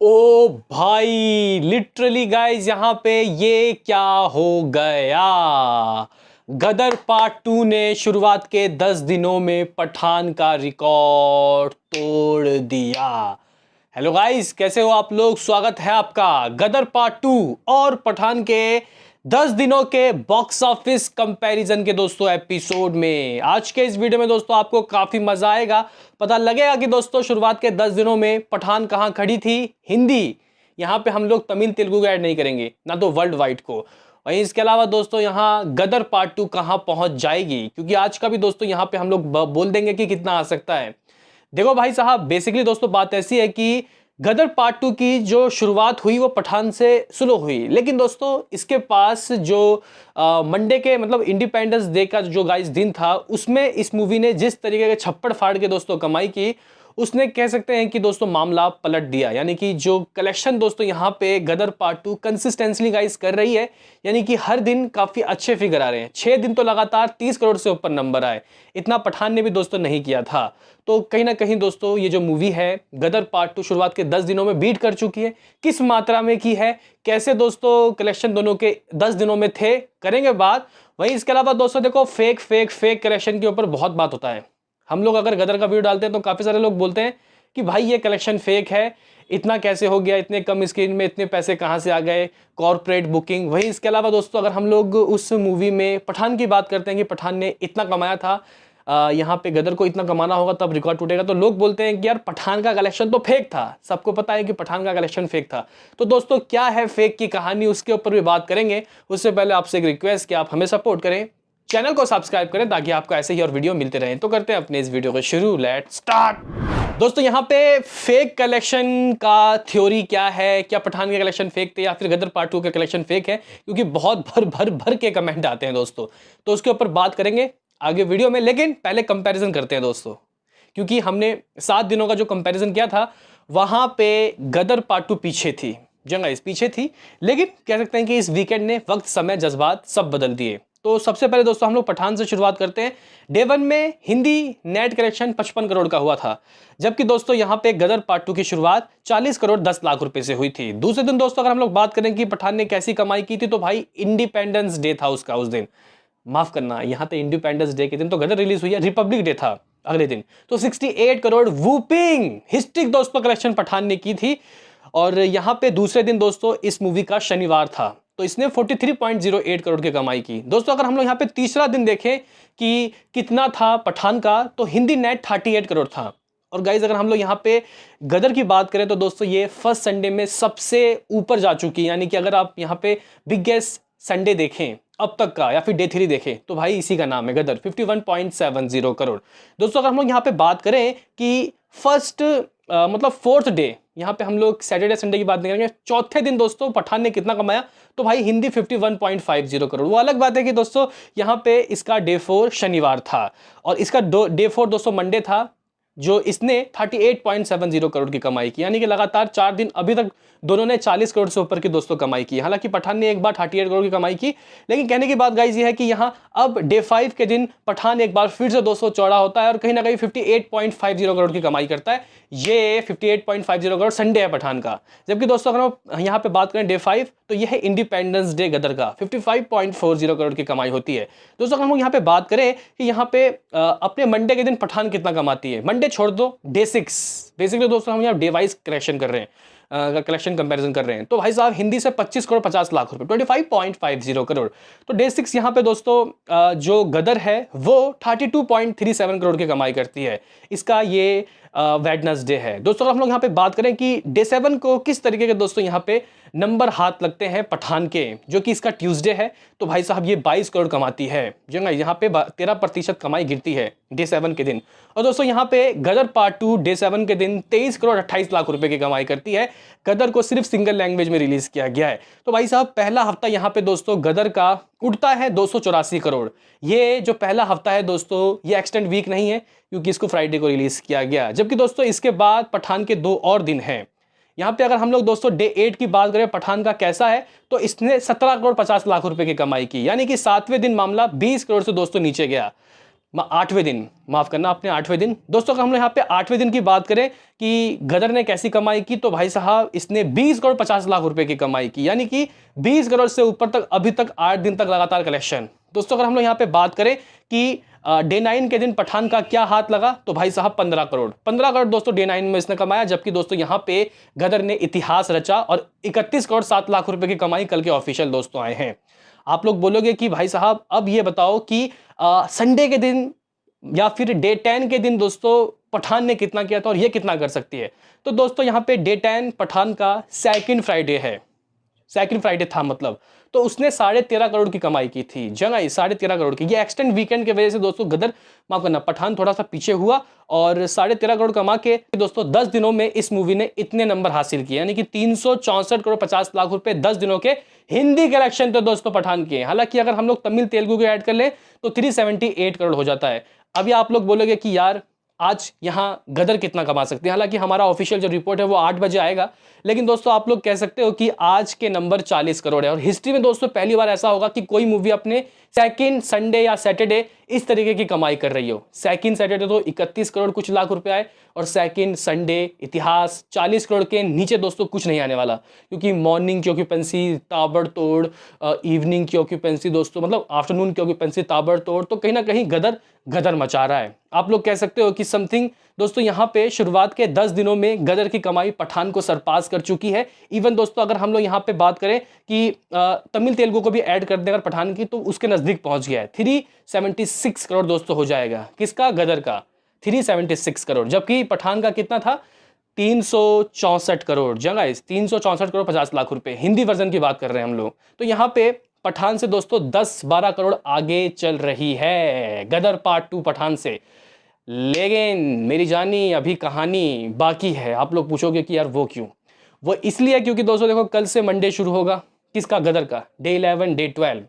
ओ भाई literally guys यहाँ पे ये क्या हो गया। गदर पार्ट 2 ने शुरुआत के 10 दिनों में पठान का रिकॉर्ड तोड़ दिया। हेलो गाइस, कैसे हो आप लोग। स्वागत है आपका गदर पार्ट 2 और पठान के 10 दिनों के बॉक्स ऑफिस कंपैरिजन के दोस्तों एपिसोड में। आज के इस वीडियो में दोस्तों आपको काफी मजा आएगा। पता लगेगा कि दोस्तों शुरुआत के 10 दिनों में पठान कहां खड़ी थी। हिंदी, यहां पे हम लोग तमिल तेलुगु को ऐड नहीं करेंगे, ना तो वर्ल्ड वाइड को। वहीं इसके अलावा दोस्तों यहां गदर पार्ट 2 कहां पहुंच जाएगी, क्योंकि आज का भी दोस्तों यहां पे हम लोग बोल देंगे कि कितना आ सकता है। देखो भाई साहब, बेसिकली दोस्तों बात ऐसी है कि गदर पार्ट 2 की जो शुरुआत हुई वो पठान से स्लो हुई, लेकिन दोस्तों इसके पास जो मंडे के मतलब इंडिपेंडेंस डे का जो गाइस दिन था, उसमें इस मूवी ने जिस तरीके के छप्पड़ फाड़ के दोस्तों कमाई की, उसने कह सकते हैं कि दोस्तों मामला पलट दिया। यानी कि जो कलेक्शन दोस्तों यहाँ पे गदर पार्ट 2 कंसिस्टेंटली गाइस कर रही है, यानी कि हर दिन काफी अच्छे फिगर आ रहे हैं। 6 दिन तो लगातार 30 करोड़ से ऊपर नंबर आए, इतना पठान ने भी दोस्तों नहीं किया था। तो कहीं ना कहीं दोस्तों ये जो मूवी है गदर पार्ट 2 शुरुआत के 10 दिनों में बीट कर चुकी है। किस मात्रा में की है, कैसे दोस्तों कलेक्शन दोनों के 10 दिनों में थे, करेंगे बात। वहीं इसके अलावा दोस्तों देखो, फेक फेक फेक कलेक्शन के ऊपर बहुत बात होता है। हम लोग अगर गदर का वीडियो डालते हैं तो काफी सारे लोग बोलते हैं कि भाई ये कलेक्शन फेक है, इतना कैसे हो गया, इतने कम स्क्रीन में इतने पैसे कहां से आ गए, कॉर्पोरेट बुकिंग। वहीं इसके अलावा दोस्तों अगर हम लोग उस मूवी में पठान की बात करते हैं कि पठान ने इतना कमाया था, यहाँ पे गदर को इतना कमाना होगा तब रिकॉर्ड टूटेगा, तो लोग बोलते हैं कि यार पठान का कलेक्शन तो फेक था। सबको पता है कि पठान का कलेक्शन फेक था। तो दोस्तों क्या है फेक की कहानी, उसके ऊपर भी बात करेंगे। उससे पहले आपसे एक रिक्वेस्ट कि आप हमें सपोर्ट करें, चैनल को सब्सक्राइब करें ताकि आपको ऐसे ही और वीडियो मिलते रहें। तो करते हैं अपने इस वीडियो को शुरू, लेट्स स्टार्ट। दोस्तों यहाँ पे फेक कलेक्शन का थ्योरी क्या है, क्या पठान के कलेक्शन फेक थे या फिर गदर पार्ट 2 के कलेक्शन फेक है, क्योंकि बहुत भर भर भर के कमेंट आते हैं दोस्तों। तो उसके ऊपर बात करेंगे आगे वीडियो में, लेकिन पहले कंपैरिजन करते हैं दोस्तों, क्योंकि हमने 7 दिनों का जो कंपैरिजन किया था वहां पे गदर पार्ट 2 पीछे थी, जंगा इस पीछे थी। लेकिन कह सकते हैं कि इस वीकेंड ने वक्त, समय, जज्बात सब बदल दिए। तो सबसे पहले दोस्तों हम लोग पठान से शुरुआत करते हैं। डे 1 में हिंदी नेट कलेक्शन 55 करोड़ का हुआ था, जबकि दोस्तों यहां पे गदर पार्ट 2 की शुरुआत 40 करोड़ 10 लाख रुपए से हुई थी। दूसरे दिन दोस्तों अगर हम लोग बात करें कि पठान ने कैसी कमाई की थी, तो भाई इंडिपेंडेंस डे था उसका, उस दिन माफ करना, यहां पे इंडिपेंडेंस डे के दिन तो गदर रिलीज हुई है, रिपब्लिक डे था अगले दिन। तो 68 करोड़ वूपिंग हिस्ट्रिक दोस्तों कलेक्शन पठान ने की थी। और यहां पे दूसरे दिन दोस्तों इस मूवी का शनिवार था, तो इसने 43.08 करोड़ की कमाई की। दोस्तों अगर हम लोग यहाँ पे तीसरा दिन देखें कि कितना था पठान का, तो हिंदी नेट 38 करोड़ था। और गाइज अगर हम लोग यहाँ पे गदर की बात करें तो दोस्तों ये फर्स्ट संडे में सबसे ऊपर जा चुकी है। यानी कि अगर आप यहाँ पे बिगेस्ट संडे देखें अब तक का, या फिर डे 3 देखें, तो भाई इसी का नाम है गदर, 51.70 करोड़। दोस्तों अगर हम लोग यहाँ पे बात करें कि फर्स्ट मतलब फोर्थ डे, यहाँ पे हम लोग सैटरडे संडे की बात नहीं करेंगे, चौथे दिन दोस्तों पठान ने कितना कमाया, तो भाई हिंदी 51.50 करोड़। वो अलग बात है कि दोस्तों यहाँ पे इसका डे 4 शनिवार था और इसका डे 4 दोस्तों मंडे था, जो इसने 38.70 करोड़ की कमाई की। यानी कि लगातार 4 दिन अभी तक दोनों ने 40 करोड़ से ऊपर की दोस्तों कमाई की। हालांकि पठान ने एक बार 38 करोड़ की कमाई की, लेकिन कहने की बात गाइस ये है कि यहाँ अब डे 5 के दिन पठान एक बार फिर से दोस्तों चौड़ा होता है और कहीं ना कहीं 58.50 करोड़ की कमाई करता है। ये 58.50 करोड़ संडे है पठान का। जबकि दोस्तों अगर हम यहाँ पे बात करें डे 5, तो यह है इंडिपेंडेंस डे गदर का, 55.40 करोड़ की कमाई होती है। दोस्तों अगर हम यहाँ पे बात करें कि यहाँ पे अपने मंडे के दिन पठान कितना कमाती है, मंडे छोड़ दो, डे 6, बेसिकली दोस्तों हम यहाँ डे वाइज करेक्शन कर रहे हैं, कलेक्शन कंपैरिजन कर रहे हैं। तो भाई साहब हिंदी से 25 करोड़ 50 लाख रुपए, 25.50 करोड़। तो डे 6 यहाँ पे दोस्तों जो गदर है वो 32.37 करोड़ की कमाई करती है। इसका ये वेडनेसडे है। दोस्तों हम लोग यहाँ पे बात करें कि डे 7 को किस तरीके के दोस्तों यहाँ पे नंबर हाथ लगते हैं पठान के, जो कि इसका ट्यूसडे है, तो भाई साहब ये 22 करोड़ कमाती है, जो ना यहाँ पे 13% कमाई गिरती है डे 7 के दिन। और दोस्तों यहाँ पे गदर पार्ट 2 डे 7 के दिन 23 करोड़ 28 लाख रुपए की कमाई करती है। गदर को सिर्फ सिंगल लैंग्वेज में रिलीज किया गया है। तो भाई साहब पहला हफ्ता यहाँ पे दोस्तों गदर का उठता है 284 करोड़। ये जो पहला हफ्ता है दोस्तों, ये एक्सटेंड वीक नहीं है, क्योंकि इसको फ्राइडे को रिलीज किया गया। जबकि दोस्तों इसके बाद पठान के 2 और दिन हैं। यहाँ पे अगर हम लोग दोस्तों डे 8 की बात करें पठान का कैसा है, तो इसने 17 करोड़ 50 लाख रुपए की कमाई की। यानी कि 7वें दिन मामला 20 करोड़ से दोस्तों नीचे गया। 8वें दिन, माफ करना आपने 8वें दिन। दोस्तों अगर हम लोग यहाँ पे 8वें दिन की बात करें कि गदर ने कैसी कमाई की, तो भाई साहब इसने 20 करोड़ 50 लाख रुपए की कमाई की, यानी कि 20 करोड़ से ऊपर तक अभी तक 8 दिन तक लगातार कलेक्शन। दोस्तों अगर हम लोग यहाँ पे बात करें कि डे 9 के दिन पठान का क्या हाथ लगा, तो भाई साहब 15 करोड़, 15 करोड़ दोस्तों डे 9 में इसने कमाया। जबकि दोस्तों यहाँ पे गदर ने इतिहास रचा और 31 करोड़ 7 लाख रुपए की कमाई कल के ऑफिशियल दोस्तों आए हैं। आप लोग बोलोगे कि भाई साहब अब ये बताओ कि संडे के दिन या फिर डे 10 के दिन दोस्तों पठान ने कितना किया था और ये कितना कर सकती है। तो दोस्तों यहाँ पे डे 10 पठान का सेकंड फ्राइडे है, सेकंड फ्राइडे था मतलब, तो उसने 13.5 करोड़ की कमाई की थी। जगह 13.5 करोड़ की। ये एक्सटेंड वीकेंड की वजह से दोस्तों गदर, माफ करना, पठान थोड़ा सा पीछे हुआ और 13.5 करोड़ कमा के दोस्तों 10 दिनों में इस मूवी ने इतने नंबर हासिल किए, यानी कि 364 करोड़ 50 लाख रुपए 10 दिनों के हिंदी कलेक्शन तो दोस्तों पठान के। हालांकि अगर हम लोग तमिल तेलुगु को ऐड कर लें तो 378 करोड़ हो जाता है। अभी आप लोग बोलोगे कि यार आज यहां गदर कितना कमा सकते हैं, हालांकि हमारा ऑफिशियल जो रिपोर्ट है वो 8 बजे आएगा, लेकिन दोस्तों आप लोग कह सकते हो कि आज के नंबर 40 करोड़ है। और हिस्ट्री में दोस्तों पहली बार ऐसा होगा कि कोई मूवी अपने सेकंड संडे या सैटरडे इस तरीके की कमाई कर रही हो। सेकंड सैटरडे तो 31 करोड़ कुछ लाख रुपए आए और सेकंड संडे इतिहास 40 करोड़ के नीचे दोस्तों कुछ नहीं आने वाला, क्योंकि मॉर्निंग की ऑक्यूपेंसी ताबड़तोड़, इवनिंग की ऑक्यूपेंसी दोस्तों मतलब आफ्टरनून की ऑक्यूपेंसी ताबड़तोड़, तो कहीं ना कहीं गदर गदर मचा रहा है। आप लोग कह सकते हो कि समथिंग दोस्तों यहाँ पे शुरुआत के 10 दिनों में गदर की कमाई पठान को सरपास कर चुकी है। इवन दोस्तों अगर हम लोग यहाँ पे बात करें कि तमिल तेलुगु को भी ऐड कर दें अगर पठान की, तो उसके नजदीक पहुंच गया है। 376 करोड़ दोस्तों हो जाएगा, किसका, गदर का 376 करोड़, जबकि पठान का कितना था 364 करोड़। जगह 364 करोड़ 50 लाख रुपए, हिंदी वर्जन की बात कर रहे हैं हम लोग। तो यहाँ पे पठान से दोस्तों 10-12 करोड़ आगे चल रही है गदर पार्ट 2 पठान से। लेकिन मेरी जानी अभी कहानी बाकी है। आप लोग पूछोगे कि यार वो क्यों, वो इसलिए क्योंकि दोस्तों देखो कल से मंडे शुरू होगा, किसका, गदर का, डे 11 डे 12।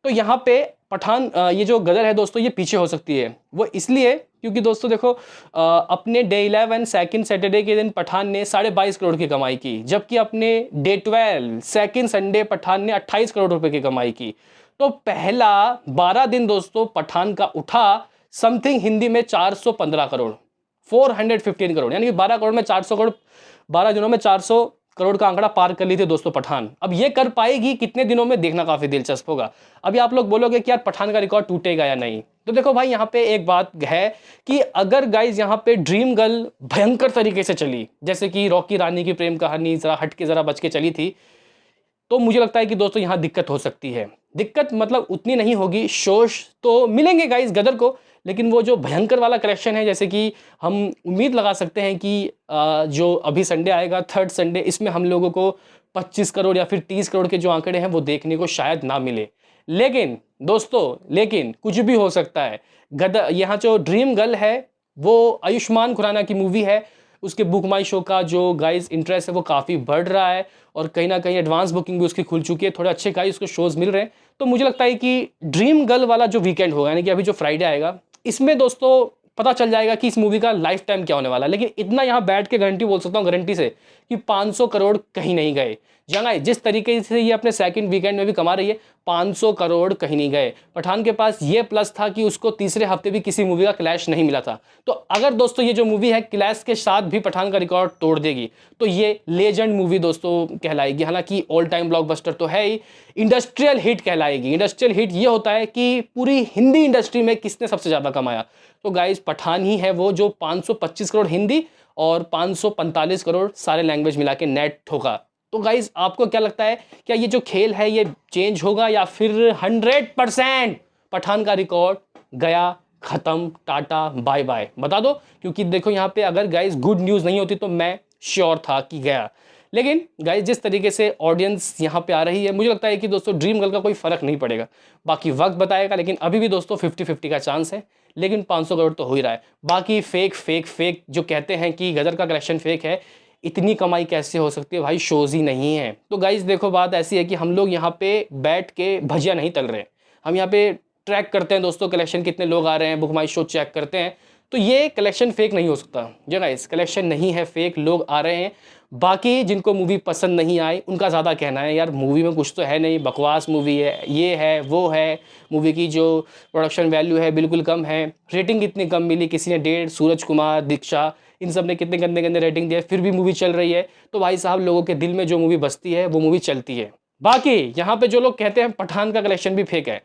तो यहाँ पे पठान ये जो गदर है दोस्तों ये पीछे हो सकती है। वो इसलिए क्योंकि दोस्तों देखो अपने डे 11 सेकंड सैटरडे के दिन पठान ने 22.5 करोड़ की कमाई की, जबकि अपने डे 12 सेकंड संडे पठान ने 28 करोड़ रुपए की कमाई की। तो पहला 12 दिन दोस्तों पठान का उठा समथिंग हिंदी में 415 करोड़, 415 करोड़, यानी कि 12 करोड़ में 400 करोड़, 12 दिनों में 400 करोड़ का आंकड़ा पार कर ली थी दोस्तों पठान। अब ये कर पाएगी कितने दिनों में, देखना काफी दिलचस्प होगा। अभी आप लोग बोलोगे कि यार पठान का रिकॉर्ड टूटेगा या नहीं, तो देखो भाई यहाँ पे एक बात है कि अगर गाइज यहाँ पे ड्रीम गर्ल भयंकर तरीके से चली, जैसे कि रॉकी रानी की प्रेम कहानी जरा हट के जरा बच के चली थी, तो मुझे लगता है कि दोस्तों यहाँ दिक्कत हो सकती है। दिक्कत मतलब उतनी नहीं होगी, शोष तो मिलेंगे गाइज गदर को, लेकिन वो जो भयंकर वाला कलेक्शन है, जैसे कि हम उम्मीद लगा सकते हैं कि जो अभी संडे आएगा थर्ड संडे, इसमें हम लोगों को 25 करोड़ या फिर 30 करोड़ के जो आंकड़े हैं वो देखने को शायद ना मिले। लेकिन दोस्तों लेकिन कुछ भी हो सकता है। गदर यहाँ जो ड्रीम गर्ल है वो आयुष्मान खुराना की मूवी है, उसके बुक माई शो का जो गाइस इंटरेस्ट है वो काफ़ी बढ़ रहा है और कहीं ना कहीं एडवांस बुकिंग भी उसकी खुल चुकी है, थोड़े अच्छे गाइस उसको शोज मिल रहे हैं। तो मुझे लगता है कि ड्रीम गर्ल वाला जो वीकेंड होगा, यानी कि अभी जो फ्राइडे आएगा, इसमें दोस्तों पता चल जाएगा कि इस मूवी का लाइफ टाइम क्या होने वाला है। लेकिन इतना यहाँ बैठ के गारंटी बोल सकता हूँ, गारंटी से, कि 500 करोड़ कहीं नहीं गए। जगह जिस तरीके से ये अपने सेकंड वीकेंड में भी कमा रही है, 500 करोड़ कहीं नहीं गए। पठान के पास ये प्लस था कि उसको तीसरे हफ्ते भी किसी मूवी का क्लैश नहीं मिला था। तो अगर दोस्तों ये जो मूवी है क्लैश के साथ भी पठान का रिकॉर्ड तोड़ देगी, तो ये लेजेंड मूवी दोस्तों कहलाएगी। हालांकि ऑल टाइम ब्लॉकबस्टर तो है ही, इंडस्ट्रियल हिट कहलाएगी। इंडस्ट्रियल हिट ये होता है कि पूरी हिंदी इंडस्ट्री में किसने सबसे ज़्यादा कमाया, तो गाइज पठान ही है वो, जो 525 करोड़ हिंदी और 545 करोड़ सारे लैंग्वेज मिला के नेट ठोका। तो गाइज आपको क्या लगता है, क्या ये जो खेल है ये चेंज होगा या फिर 100% पठान का रिकॉर्ड गया, खत्म, टाटा बाय बाय? बता दो, क्योंकि देखो यहाँ पे अगर गाइज गुड न्यूज़ नहीं होती तो मैं श्योर था कि गया। लेकिन गाइज जिस तरीके से ऑडियंस यहाँ पे आ रही है, मुझे लगता है कि दोस्तों ड्रीम गर्ल का कोई फर्क नहीं पड़ेगा, बाकी वक्त बताएगा। लेकिन अभी भी दोस्तों 50-50 का चांस है, लेकिन 500 करोड़ तो हो ही रहा है। बाकी फेक जो कहते हैं कि गदर का कलेक्शन फेक है, इतनी कमाई कैसे हो सकती है भाई, शोज ही नहीं है। तो गाइज देखो बात ऐसी है कि हम लोग यहाँ पे बैठ के भजिया नहीं तल रहे, हम यहाँ पे ट्रैक करते हैं दोस्तों कलेक्शन, कितने लोग आ रहे हैं, बुक माई शो चेक करते हैं। तो ये कलेक्शन फेक नहीं हो सकता। जो गाइस कलेक्शन नहीं है फेक, लोग आ रहे हैं, बाकी जिनको मूवी पसंद नहीं आई उनका ज़्यादा कहना है यार मूवी में कुछ तो है नहीं, बकवास मूवी है, ये है वो है, मूवी की जो प्रोडक्शन वैल्यू है बिल्कुल कम है, रेटिंग कितनी कम मिली, किसी ने 1.5, सूरज कुमार, दीक्षा, इन सब ने कितने गंदे गंदे रेटिंग दिए, फिर भी मूवी चल रही है। तो भाई साहब लोगों के दिल में जो मूवी बसती है वो मूवी चलती है। बाकी यहाँ पे जो लोग कहते हैं पठान का कलेक्शन भी फेक है,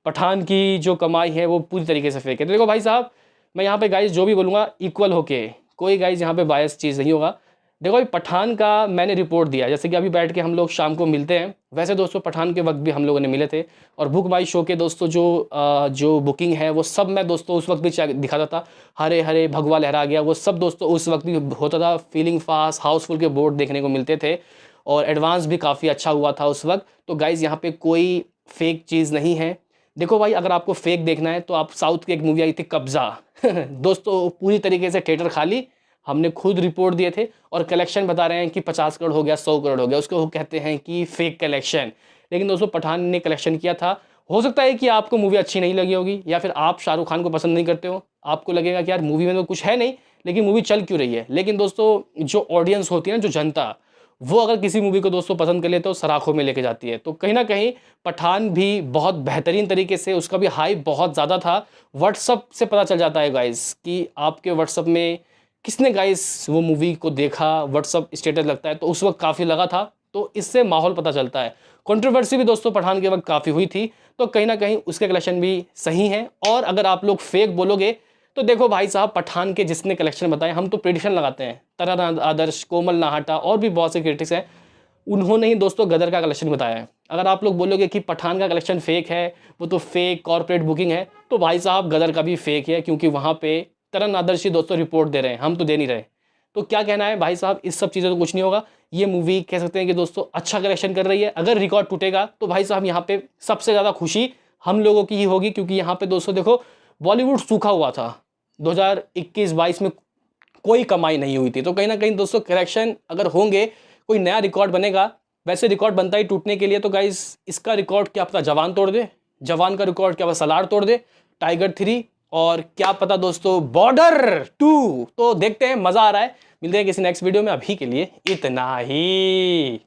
पठान की जो कमाई है वो पूरी तरीके से फेक है, तो देखो भाई साहब मैं यहाँ पे गाइस जो भी बोलूँगा इक्वल होके, कोई गाइस यहाँ पे बायस चीज़ नहीं होगा। देखो भाई पठान का मैंने रिपोर्ट दिया, जैसे कि अभी बैठ के हम लोग शाम को मिलते हैं, वैसे दोस्तों पठान के वक्त भी हम लोगों ने मिले थे, और बुक माई शो के दोस्तों जो बुकिंग है वो सब मैं दोस्तों उस वक्त भी दिखाता था, हरे हरे भगवा लहरा गया, वो सब दोस्तों उस वक्त भी होता था, फीलिंग फास्ट, हाउसफुल के बोर्ड देखने को मिलते थे, और एडवांस भी काफ़ी अच्छा हुआ था उस वक्त। तो गाइज़ यहाँ पे कोई फेक चीज़ नहीं है। देखो भाई अगर आपको फेक देखना है तो आप साउथ की एक मूवी आई थी कब्जा दोस्तों पूरी तरीके से थिएटर खाली, हमने खुद रिपोर्ट दिए थे, और कलेक्शन बता रहे हैं कि 50 करोड़ हो गया, 100 करोड़ हो गया, उसको वो कहते हैं कि फेक कलेक्शन। लेकिन दोस्तों पठान ने कलेक्शन किया था। हो सकता है कि आपको मूवी अच्छी नहीं लगी होगी, या फिर आप शाहरुख खान को पसंद नहीं करते हो, आपको लगेगा कि यार मूवी में तो कुछ है नहीं लेकिन मूवी चल क्यों रही है। लेकिन दोस्तों जो ऑडियंस होती है ना, जो जनता, वो अगर किसी मूवी को दोस्तों पसंद कर ले तो सराखों में लेके जाती है। तो कहीं ना कहीं पठान भी बहुत बेहतरीन तरीके से, उसका भी हाइप बहुत ज़्यादा था। व्हाट्सअप से पता चल जाता है गाइस कि आपके व्हाट्सअप में किसने गाइस वो मूवी को देखा, व्हाट्सअप स्टेटस लगता है तो उस वक्त काफ़ी लगा था, तो इससे माहौल पता चलता है। कंट्रोवर्सी भी दोस्तों पठान के वक्त काफ़ी हुई थी, तो कहीं ना कहीं उसके कलेक्शन भी सही हैं। और अगर आप लोग फेक बोलोगे तो देखो भाई साहब पठान के जिसने कलेक्शन बताए, हम तो प्रेडिक्शन लगाते हैं, तरन आदर्श, कोमल नाहटा और भी बहुत से क्रिटिक्स हैं, उन्होंने ही दोस्तों गदर का कलेक्शन बताया है। अगर आप लोग बोलोगे कि पठान का कलेक्शन फेक है, वो तो फेक कॉर्पोरेट बुकिंग है, तो भाई साहब गदर का भी फेक है, क्योंकि वहाँ पे तरन आदर्श ही दोस्तों रिपोर्ट दे रहे हैं, हम तो दे नहीं रहे। तो क्या कहना है भाई साहब, इस सब चीज़ें तो कुछ नहीं होगा। ये मूवी कह सकते हैं कि दोस्तों अच्छा कलेक्शन कर रही है। अगर रिकॉर्ड टूटेगा तो भाई साहब यहाँ पे सबसे ज़्यादा खुशी हम लोगों की ही होगी, क्योंकि यहाँ पे दोस्तों देखो बॉलीवुड सूखा हुआ था 2021-22 में, कोई कमाई नहीं हुई थी। तो कहीं ना कहीं दोस्तों कलेक्शन अगर होंगे, कोई नया रिकॉर्ड बनेगा। वैसे रिकॉर्ड बनता ही टूटने के लिए, तो गाइस इसका रिकॉर्ड क्या पता जवान तोड़ दे, जवान का रिकॉर्ड क्या पता सलार तोड़ दे, टाइगर 3, और क्या पता दोस्तों बॉर्डर 2। तो देखते हैं, मज़ा आ रहा है। मिलते हैं किसी नेक्स्ट वीडियो में, अभी के लिए इतना ही।